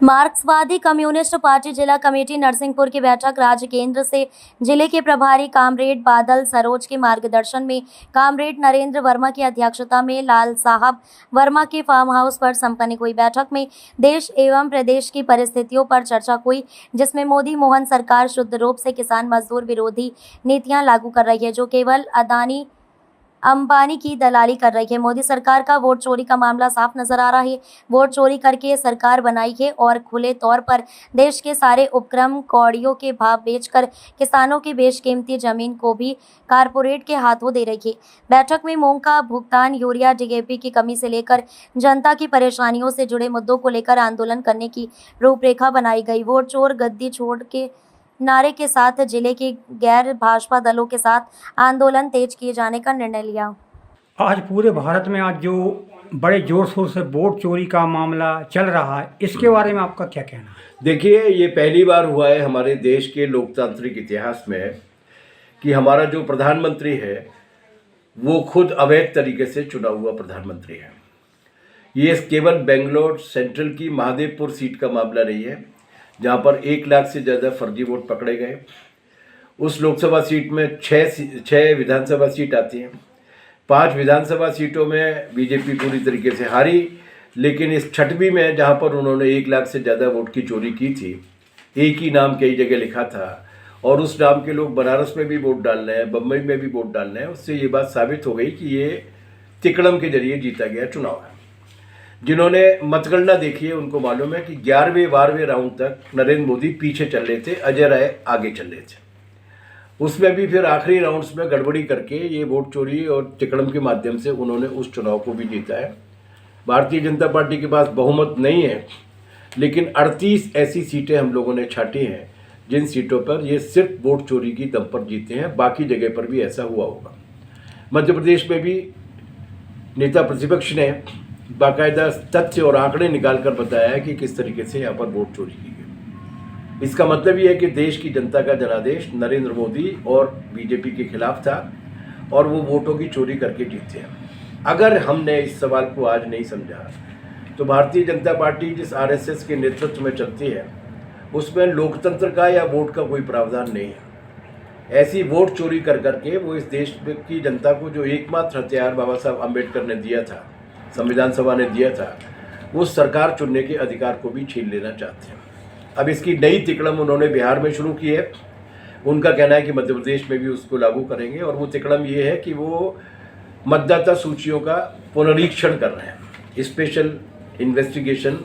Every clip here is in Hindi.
मार्क्सवादी कम्युनिस्ट पार्टी जिला कमेटी नरसिंहपुर की बैठक राज्य केंद्र से जिले के प्रभारी कामरेड बादल सरोज के मार्गदर्शन में कामरेड नरेंद्र वर्मा की अध्यक्षता में लाल साहब वर्मा के फार्म हाउस पर संपन्न हुई। बैठक में देश एवं प्रदेश की परिस्थितियों पर चर्चा हुई, जिसमें मोदी मोहन सरकार शुद्ध रूप से किसान मजदूर विरोधी नीतियां लागू कर रही है, जो केवल अदानी अंबानी की दलाली कर रही है। मोदी सरकार का वोट चोरी का मामला साफ नजर आ रहा है। वोट चोरी करके सरकार बनाई है और खुले तौर पर देश के सारे उपक्रम कौड़ियों के भाव बेचकर किसानों की बेशकीमती जमीन को भी कारपोरेट के हाथों दे रही है। बैठक में मूंग का भुगतान, यूरिया, डीएपी की कमी से लेकर जनता की परेशानियों से जुड़े मुद्दों को लेकर आंदोलन करने की रूपरेखा बनाई गई। वोट चोर गद्दी छोड़ के नारे के साथ जिले के गैर भाजपा दलों के साथ आंदोलन तेज किए जाने का निर्णय लिया। आज पूरे भारत में आज जो बड़े जोर शोर से वोट चोरी का मामला चल रहा है, इसके बारे में आपका क्या कहना है? देखिए, ये पहली बार हुआ है हमारे देश के लोकतांत्रिक इतिहास में कि हमारा जो प्रधानमंत्री है वो खुद अवैध तरीके से चुना हुआ प्रधानमंत्री है। ये केवल बेंगलोर सेंट्रल की महादेवपुर सीट का मामला नहीं है, जहाँ पर 1 लाख से ज़्यादा फर्जी वोट पकड़े गए। उस लोकसभा सीट में 6 विधानसभा सीट आती हैं। 5 विधानसभा सीटों में बीजेपी पूरी तरीके से हारी, लेकिन इस 6वीं में जहाँ पर उन्होंने 1 लाख से ज़्यादा वोट की चोरी की थी, एक ही नाम कई जगह लिखा था और उस नाम के लोग बनारस में भी वोट डाल रहे हैं, बम्बई में भी वोट डाल रहे हैं। उससे ये बात साबित हो गई कि ये तिकड़म के जरिए जीता गया चुनाव है। जिन्होंने मतगणना देखी है उनको मालूम है कि 11वें 12वें राउंड तक नरेंद्र मोदी पीछे चल रहे थे, अजय राय आगे चल रहे थे। उसमें भी फिर आखिरी राउंड्स में गड़बड़ी करके ये वोट चोरी और तिकड़म के माध्यम से उन्होंने उस चुनाव को भी जीता है। भारतीय जनता पार्टी के पास बहुमत नहीं है, लेकिन 38 ऐसी सीटें हम लोगों ने छाटी हैं जिन सीटों पर ये सिर्फ वोट चोरी की दम पर जीते हैं। बाकी जगह पर भी ऐसा हुआ होगा। मध्य प्रदेश में भी नेता प्रतिपक्ष ने बाकायदा तथ्य और आंकड़े निकाल कर बताया है कि किस तरीके से यहाँ पर वोट चोरी की गई। इसका मतलब ये है कि देश की जनता का जनादेश नरेंद्र मोदी और बीजेपी के खिलाफ था और वो वोटों की चोरी करके जीते हैं। अगर हमने इस सवाल को आज नहीं समझा तो भारतीय जनता पार्टी जिस आरएसएस के नेतृत्व में चलती है उसमें लोकतंत्र का या वोट का कोई प्रावधान नहीं है। ऐसी वोट चोरी कर करके वो इस देश की जनता को जो एकमात्र हथियार बाबा साहब अम्बेडकर ने दिया था, संविधान सभा ने दिया था, उस सरकार चुनने के अधिकार को भी छीन लेना चाहते हैं। अब इसकी नई तिकड़म उन्होंने बिहार में शुरू की है। उनका कहना है कि मध्य प्रदेश में भी उसको लागू करेंगे और वो तिकड़म ये है कि वो मतदाता सूचियों का पुनरीक्षण कर रहे हैं, स्पेशल इन्वेस्टिगेशन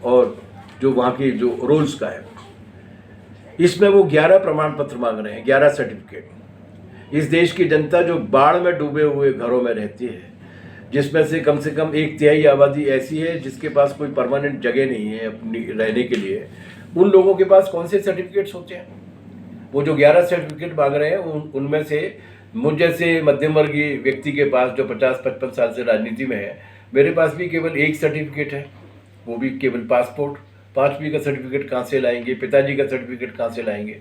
और जो वहाँ के जो रूल्स का है। इसमें वो 11 प्रमाण पत्र मांग रहे हैं, 11 सर्टिफिकेट। इस देश की जनता जो बाढ़ में डूबे हुए घरों में रहती है, जिसमें से कम 1/3 आबादी ऐसी है जिसके पास कोई परमानेंट जगह नहीं है अपनी रहने के लिए, उन लोगों के पास कौन से सर्टिफिकेट्स होते हैं? वो जो 11 सर्टिफिकेट मांग रहे हैं उनमें से मुझ जैसे मध्यम वर्गीय व्यक्ति के पास जो 50-55 साल से राजनीति में है, मेरे पास भी केवल एक सर्टिफिकेट है, वो भी केवल पासपोर्ट। 5वीं का सर्टिफिकेट कहाँ से लाएंगे? पिताजी का सर्टिफिकेट कहाँ से लाएंगे?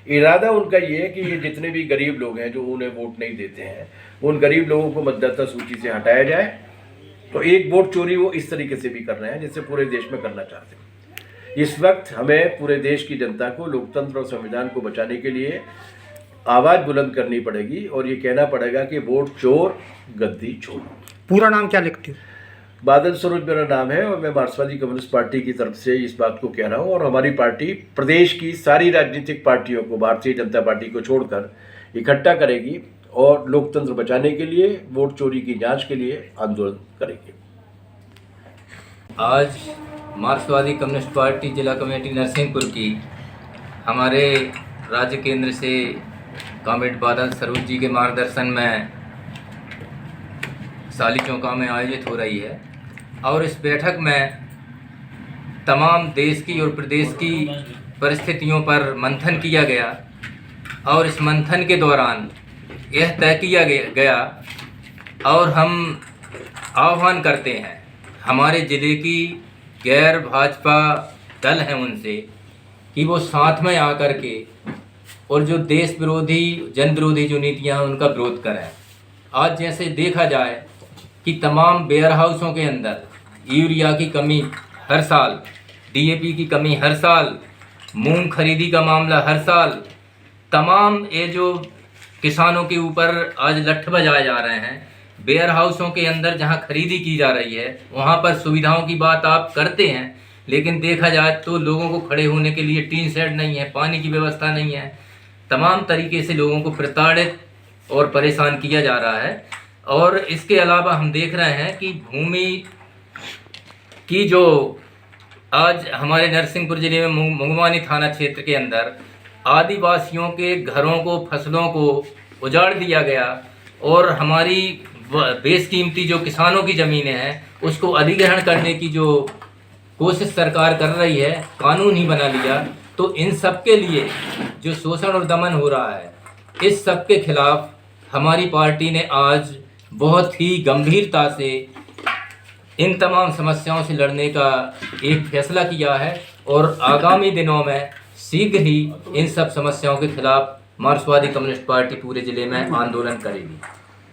इरादा उनका ये है कि ये जितने भी गरीब लोग हैं जो उन्हें वोट नहीं देते हैं, उन गरीब लोगों को मतदाता सूची से हटाया जाए। तो एक वोट चोरी वो इस तरीके से भी कर रहे हैं जिससे पूरे देश में करना चाहते हैं। इस वक्त हमें पूरे देश की जनता को लोकतंत्र और संविधान को बचाने के लिए आवाज़ बुलंद करनी पड़ेगी और ये कहना पड़ेगा कि वोट चोर गद्दी छोड़। पूरा नाम क्या लिखते हो? बादल सरोज मेरा नाम है और मैं मार्क्सवादी कम्युनिस्ट पार्टी की तरफ से इस बात को कह रहा हूँ और हमारी पार्टी प्रदेश की सारी राजनीतिक पार्टियों को भारतीय जनता पार्टी को छोड़कर इकट्ठा करेगी और लोकतंत्र बचाने के लिए, वोट चोरी की जांच के लिए आंदोलन करेगी। आज मार्क्सवादी कम्युनिस्ट पार्टी जिला कमेटी नरसिंहपुर की हमारे राज्य केंद्र से कामरेड बादल सरोज जी के मार्गदर्शन में साली चौका में आयोजित हो रही है और इस बैठक में तमाम देश की और प्रदेश की परिस्थितियों पर मंथन किया गया और इस मंथन के दौरान यह तय किया गया और हम आह्वान करते हैं हमारे ज़िले की गैर भाजपा दल हैं उनसे कि वो साथ में आकर के और जो देश विरोधी जन विरोधी जो नीतियाँ हैं उनका विरोध करें। आज जैसे देखा जाए कि तमाम वेयर हाउसों के अंदर यूरिया की कमी हर साल, डीएपी की कमी हर साल, मूंग खरीदी का मामला हर साल, तमाम ये जो किसानों के ऊपर आज लठ बजाए जा रहे हैं, वेयर हाउसों के अंदर जहां खरीदी की जा रही है वहां पर सुविधाओं की बात आप करते हैं, लेकिन देखा जाए तो लोगों को खड़े होने के लिए टीन शेड नहीं है, पानी की व्यवस्था नहीं है, तमाम तरीके से लोगों को प्रताड़ित और परेशान किया जा रहा है। और इसके अलावा हम देख रहे हैं कि भूमि की जो आज हमारे नरसिंहपुर ज़िले में मुंगवानी थाना क्षेत्र के अंदर आदिवासियों के घरों को, फसलों को उजाड़ दिया गया और हमारी बेशकीमती जो किसानों की ज़मीनें हैं उसको अधिग्रहण करने की जो कोशिश सरकार कर रही है, कानून ही बना लिया। तो इन सब के लिए जो शोषण और दमन हो रहा है, इस सब के खिलाफ हमारी पार्टी ने आज बहुत ही गंभीरता से इन तमाम समस्याओं से लड़ने का एक फैसला किया है और आगामी दिनों में शीघ्र ही इन सब समस्याओं के खिलाफ मार्क्सवादी कम्युनिस्ट पार्टी पूरे ज़िले में आंदोलन करेगी।